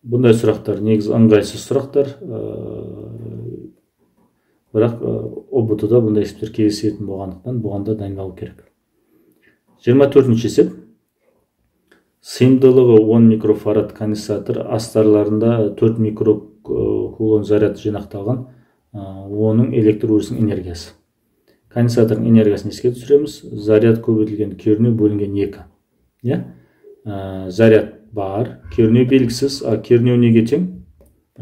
Бұндай сұрақтар негізі ыңғайсыз сұрақтар. Бірақ ОБТ-да бұндай есептер кездесетін болғандықтан бұған да дайындалу керек. 24-ші есеп. Сыйымдылығы 10 микрофарад конденсатор астарларында 4 микрокулон заряд жинақталған, оның электр өрісінің энергиясы. Конденсатордың энергиясын еске түсіреміз. Заряд көбейтілген, кернеу бөлінген 2. Заряд бар, кернеу белгісіз, кернеу неге тең?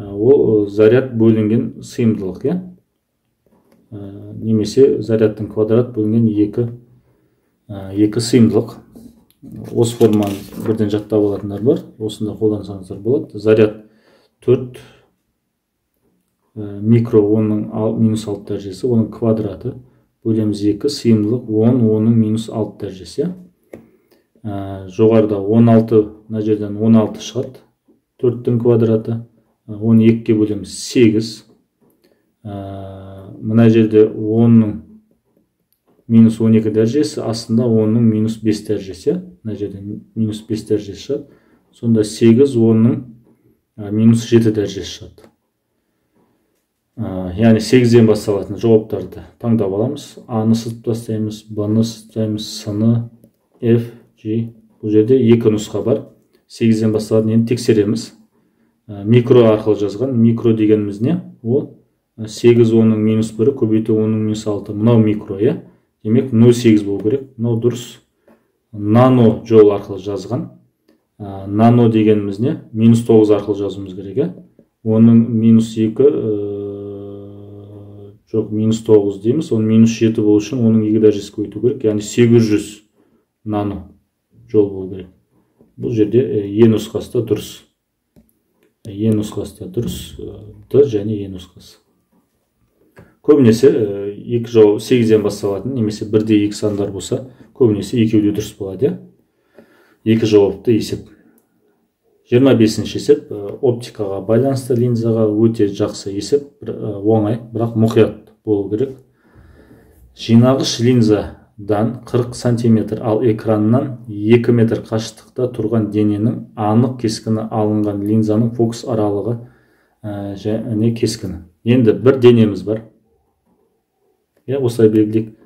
Ол заряд бөлінген сыйымдылық, немесе зарядтың квадрат бөлінген 2 сыйымдылық. Осы форманы бірден жаттап алатындар бар. Осында қолдансаңыздар болады. Заряд 4 микро, оның -6 дәрежесі, оның квадраты бөлеміз 2, сыйымдылық 10, оның -6 дәрежесі. Жоғарыда 16, мына жерден 16 шығады. 4-тің квадраты, оны 2-ке бөлеміз 8. Мына жерде 10-ның -12 дәрежесі, астында 10-ның -5 дәрежесі. Мына жерден -5 дәрежесі шығады. Сонда 8, 10-ның -7 дәрежесі шығады. Яғни 8-ден басталатын жауаптарды таңдап аламыз. А-ны сызып тастаймыз, Б-ны сызып тастаймыз, С-ны, F, G. Бұл жерде екі нұсқа бар. 8-ден басталатын енді тексереміз. Микро арқылы жазған. Микро дегеніміз не? Ол 8, 10-ның -1 көбейту 10-ның -6. Мынау микро, демек 0,8 болу керек. Мынау дұрыс. Нано жол арқылы жазған. Нано дегеніміз не? -9 арқылы жазуымыз керек. Оның -2 жоқ, -9 дейміз. Оның -7 болу үшін оның 2 дәрежесі көбейту керек. Яғни 800 нано жол болу керек. Бұл жерде Е нұсқасы да дұрыс. Е нұсқасы да дұрыс. Д және Е нұсқасы. Көбінесе екі жауап 8-ден басталатын, немесе 1-2 сандар болса, көбінесе екеуі дұрыс болады. Екі жауапты есеп. 25-ші есеп. Оптикаға байланысты линзаға өте жақсы есеп, оңай, бірақ мұқият болу керек. Жинағыш линзадан 40 см, ал экраннан 2 метр қашықтықта тұрған дененің анық кескіні алынған линзаның фокус аралығы және кескіні. Енді бір денеміз бар. Осылай белгілейік.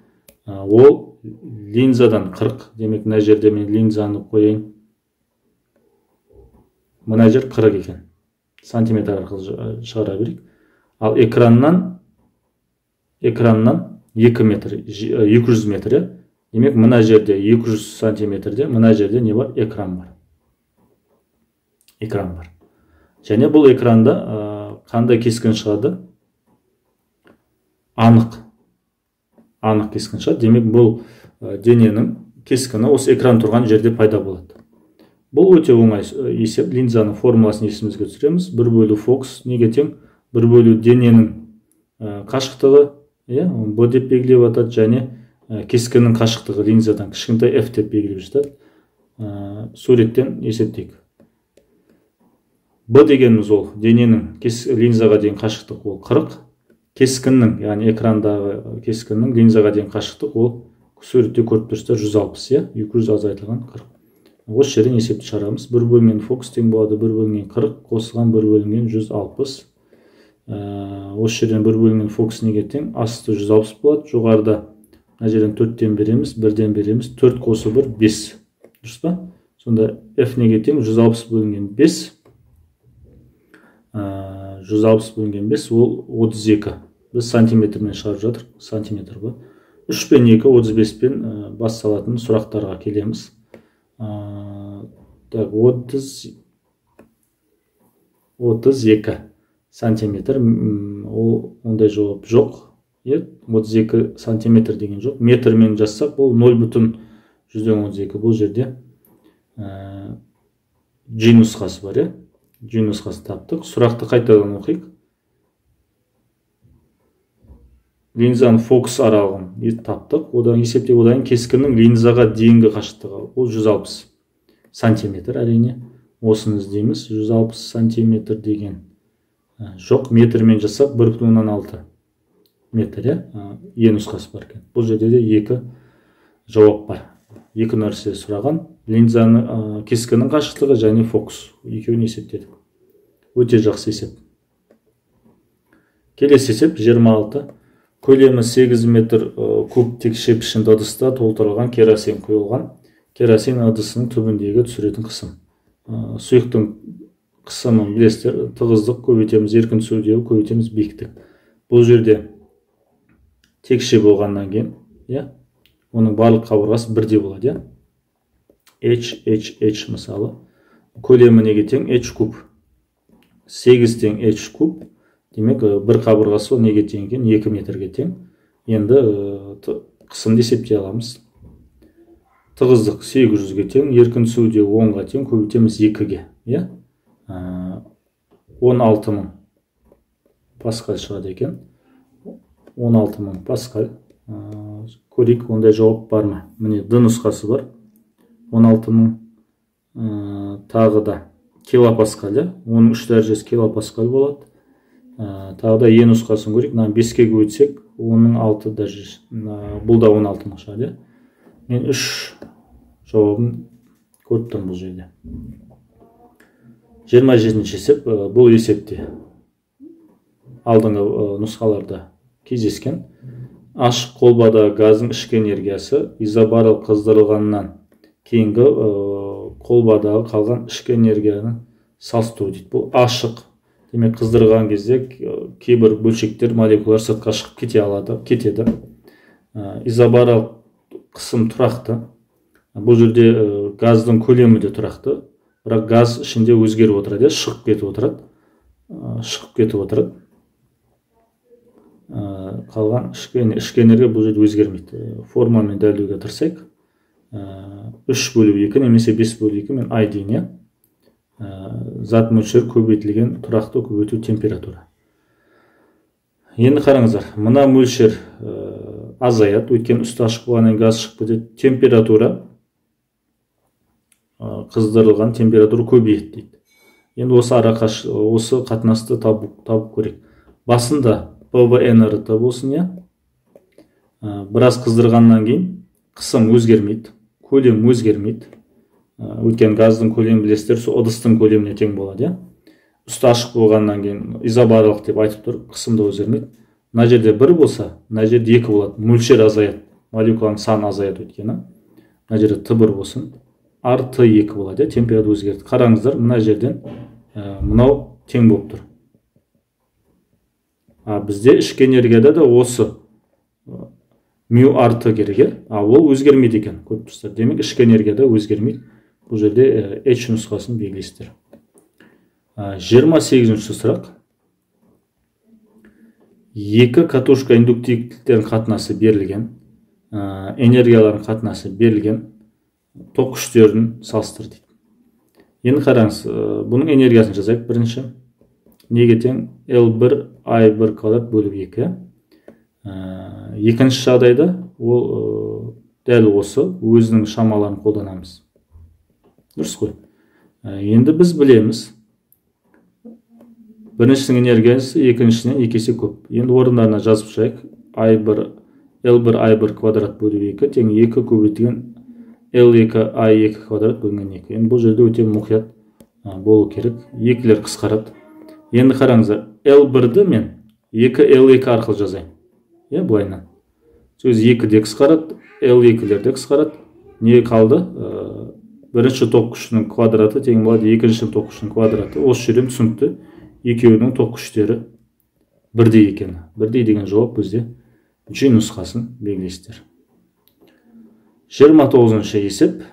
Ол линзадан 40, демек мына жерде мен линзаны қояйын. мына жер 40 екен. Сантиметр арқылы шығара берейік. Ал экраннан 2 метр, 200 метр. Демек, мына жерде 200 сантиметрде, мына жерде не бар? Экран бар. Экран бар. Және бұл экранда қандай кескін шығады? Анық кескін шығады. Демек, бұл дененің кескіні осы экран тұрған жерде пайда болады. Бұл өте оңай есеп. Линзаның формуласын есімізге түсіреміз. 1 / фокус неге тең? 1 / дененің қашықтығы, b деп белгілеп атады, және кескіннің қашықтығы линзадан кішкентай f деп белгілеп жатады. Суреттен есептейік. b дегеніміз ол дененің линзаға дейін қашықтық ол 40. Кескіннің, яғни экрандағы кескіннің линзаға дейін қашықтық ол суретте көріп тұрсыздар 160, 200 азайтылған 40. Осы жерден есепті шығарамыз. 1 / фокус тең болады 1 / 40 қосылған 1 / 160. Осы жерден 1 / фокус неге тең? Асты 160 болады. Жоғарыда мына жерден 4-тен береміз, 1-ден береміз. 4 қосу 1 5. Дұрыс па? Сонда f неге тең? 160 бөлінген 5. 160 бөлінген 5 ол 32. Біз сантиметрмен шығарып жатыр. Сантиметр ба? 3 пен 2, 35 пен бас салатын сұрақтарға келеміз. 32 сантиметр. Ол ондай жауап жоқ. 32 сантиметр деген жоқ. Метрмен жазсақ, бұл 0,32. Бұл жерде G нұсқасы бар. G нұсқасын таптық. Сұрақты қайтадан оқиық. Линзаның фокус аралығын таптық. Одан есептеп, одан кескіннің линзаға дейінгі қашықтығы ол 160 сантиметр. Әрине осыны іздейміз. 160 сантиметр деген жоқ. Метрмен жасап 1,6 метр. Е нұсқасы бар екен. Бұл жерде де 2 жауап бар. 2 нәрсе сұраған. Линзаның кескіннің қашықтығы және фокус. Екеуін есептедік. Өте жақсы есеп. Келесі есеп 26. Көлемі 8 метр куб текше пішінді ыдыста толтырылған керосин құйылған. Керосин ыдысының түбіндегі түсіретін қысым. Сұйықтың қысымын білесіздер. Тығыздық көбейтеміз, еркін түсудегі көбейтеміз, биіктік. Бұл жерде текше болғаннан кейін, оның барлық қабырғасы бірдей болады. H мысалы. Көлемі неге тең? H куб. 8 тең H куб. Демек, бір қабырғасы ол неге тең екен? 2 метрге тең. Енді қысымды есептей аламыз. Тығыздық 800-ге тең, еркін түсуде 10-ға тең, көбейтеміз 2-ге. 16.000 паскаль шығады екен. 16.000 паскаль. Көрейік, ондай жауап бар ма? Міне, D нұсқасы бар. 16.000 тағы да килопаскаль. Оның 3 дәрежесі килопаскаль болады. Тағы да E нұсқасын көрейік. 5-ке көбейтсек, оның 6 дәрежесі. Бұл да 16.000 шығады. Мен 3 жауабын көріп тұрмын бұл жерде. 27-ші есеп. Бұл есепте алдыңғы нұсқаларда кездескен. Ашық қолбада газдың ішкі энергиясы изобарал қыздырылғаннан кейінгі қолбадағы қалған ішкі энергияны салыстыру дейді. Бұл ашық. Демек, қыздырған кезде кейбір бөлшектер, молекулалар сыртқа шығып кетеді. Изобарал қысым тұрақты. Бұл жерде газдың көлемі де тұрақты. Бірақ газ ішінде өзгеріп отырады, шығып кетіп отырады. Қалған ішкі энергия бұл жерде өзгермейді. Формамен дәлелдеуге тырысайық. 3/2 немесе 5/2 мен I дейін. Зат мөлшері көбейтілген тұрақты көбейту температура. Енді қараңыздар, мына мөлшер азаяды, өйткені үсті ашық болғаннан газ шығып кетеді. Температура, қыздырылған температура көбейеді дейді. Енді осы қатынасты табып көрейік. Басында ПВНРТ болсын, біраз қыздырғаннан кейін қысым өзгермейді, көлем өзгермейді. Өйткені газдың көлемі білесіздер, сол ыдыстың көлеміне тең болады. Үсті ашық болғаннан кейін изобарлық деп айтып тұр, қысым да өзгермейді. Мына жерде 1 болса, мына жерде 2 болады. Мөлшер азаяды, молекуланың саны азаяды өйткені. Мына жерде Т1 болсын, т2 болады. Температура өзгерді. Қараңыздар, мына жерден мынау тең болып тұр. Бізде ішкі энергияда да осы мю арты керек, ол өзгермейді екен, көріп тұрсыздар. Демек, ішкі энергияда өзгермейді. Бұл жерде H нұсқасын белгілейсіздер. 28-ші сұрақ. Екі катушка индуктивтіліктердің қатынасы берілген, энергиялардың қатынасы берілген, ток күштерін салыстыр дейді. Енді қараңыз, бұның энергиясын жазайық. Бірінші неге тең? L1 I1 квадрат бөліп 2. Екінші жағдайда ол дәл осы өзінің шамаларын қолданамыз. Дұрыс қой. Енді біз білеміз, біріншінің энергиясы екіншісінен 2 есе көп. Енді орындарына жазып шығайық. L1 I1 квадрат бөліп 2 тең 2 көбейтілген L2 I2 квадрат бөлінген 2. Енді бұл жерде өте мұқият болу керек. Екілер қысқарады. Енді қараңыздар, L1-ді мен 2L2 арқылы жазайын. Бұлайынан. Сөз 2-де қысқарады, L2-лерде қысқарады. Не қалды? Бірінші ток күшінің квадраты тең болады екінші ток күшінің квадраты. Осы жерден түсінікті. Екеуінің ток күштері бірдей екені. Бірдей деген жауап бізде G нұсқасын белгілейсіздер. 29-ші есеп.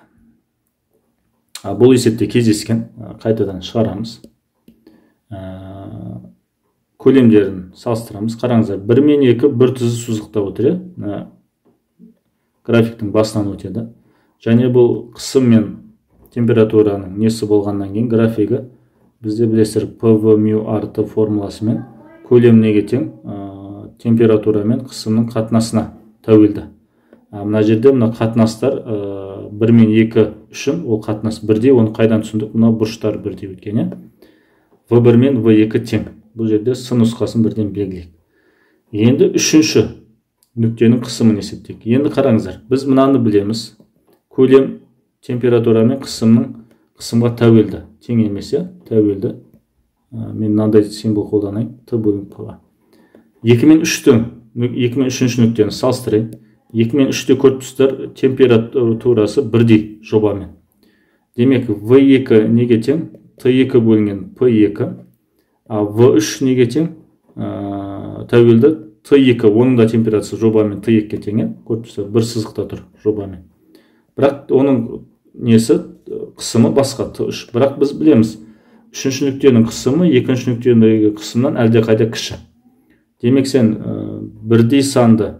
Бұл есепте кездескен, қайтадан шығарамыз. Көлемдерін салыстырамыз. Қараңыздар, 1 мен 2 бір тұзы сузықта отыр. Графиктің басынан өтеді. Және бұл қысым мен температураның несі болғаннан кейін графигі бізде білесіздер PV μ арты формуласымен көлем неге тең? Температура мен қысымның қатынасына тәуелді. Мына жерде мына қатынастар 1 мен 2 үшін ол қатынас бірдей. Оны қайдан түсіндік? Мына бұрыштар бірдей өткен. V1 мен V2 тең. Бұл жерде с нұсқасын бірден белгілейік. Енді үшінші нүктенің қысымын есептейік. Енді қараңыздар, біз мынаны білеміз. Көлем температура мен қысымға тәуелді. Тең емес, тәуелді. Мен мынандай символ қолданайын. Т бөлініп қала. 2 мен 3-ші нүктені салыстырайын. 2 мен 3-те көріп тұрсыздар, температурасы бірдей жобамен. Демек, V2 неге тең? Т2 бөлінген P2. V3 неге тең? Тәуелді Т2, оның да температурасы жобамен Т2-ге тең. Көріп тұрсыздар, бір сызықта тұр жобамен. Бірақ оның несі қысымы басқа Т3. Бірақ біз білеміз, үшінші нүктенің қысымы екінші нүктедегі қысымнан әлде қайда кіші. Демек сен бірдей санды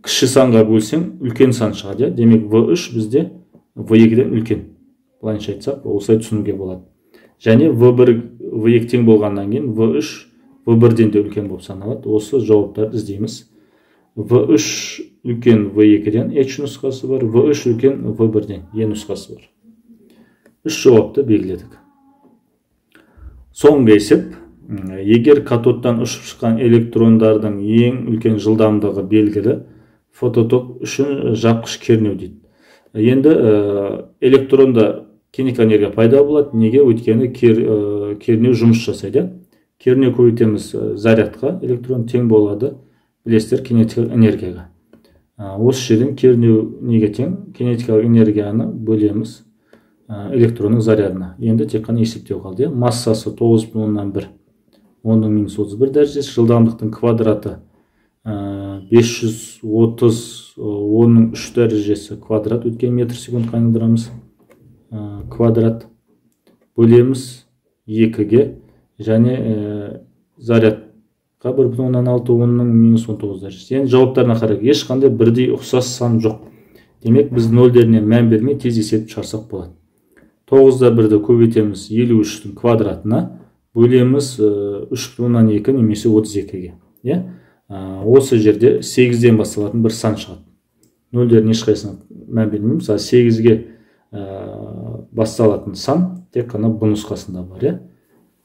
кіші санға бөлсең, үлкен сан шығады. Демек V3 бізде V2-ден үлкен. Бұлайынша айтсақ, осылай түсінуге болады. Және V2 тең болғаннан кейін V3 V1-ден де үлкен болып саналады. Осы жауаптарды іздейміз. V3 үлкен V2-ден H нұсқасы бар, V3 үлкен V1-ден E нұсқасы бар. Үш жауапты белгіледік. Соңғы есеп. Егер катодтан ұшып шыққан электрондардың ең үлкен жылдамдығы белгілі, фототок үшін жапқыш кернеу дейді. Енді электронда кинетикалық энергия пайда болады. Неге? Өйткені кернеу жұмыс жасайды. Кернеу көбейтеміз зарядқа, электрон тең болады, білесіздер, кинетикалық энергияға. Осы жерден кернеу неге тең? Кинетикалық энергияны бөлеміз электронның зарядына. Енді тек қана есептеу қалды. Массасы 9,1 10⁻31 дәрежесі, жылдамдықтың квадраты 530 10⁻3 дәрежесі квадрат, өткен метр секундқа айналдырамыз. Квадрат бөлеміз 2-ге және зарядқа 1,6 10⁻19 дәрежесі. Енді жауаптарына қарайық, ешқандай бірдей ұқсас сан жоқ. Демек біз нөлдеріне мән бермей тез есепті шығарсақ болады. 9-да 1-ді көбейтеміз 53-тің квадратына, бөлеміз 3,2 немесе 32-ге. Осы жерде 8-ден басталатын бір сан шығады. Нөлдерін ешқайсына мән бермейміз. 8-ге басталатын сан тек қана бұл нұсқасында бар.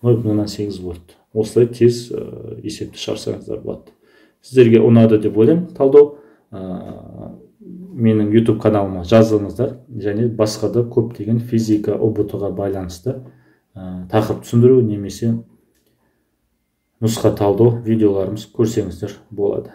0,8 вольт. Осылай тез есепті шығарсаңыздар болады. Сіздерге ұнады деп ойлаймын талдау. Менің YouTube каналыма жазылыңыздар, және басқа да көптеген физика ұбт-ға байланысты тақырып түсіндіру немесе нұсқа талдау видеоларымыз көрсеңіздер болады.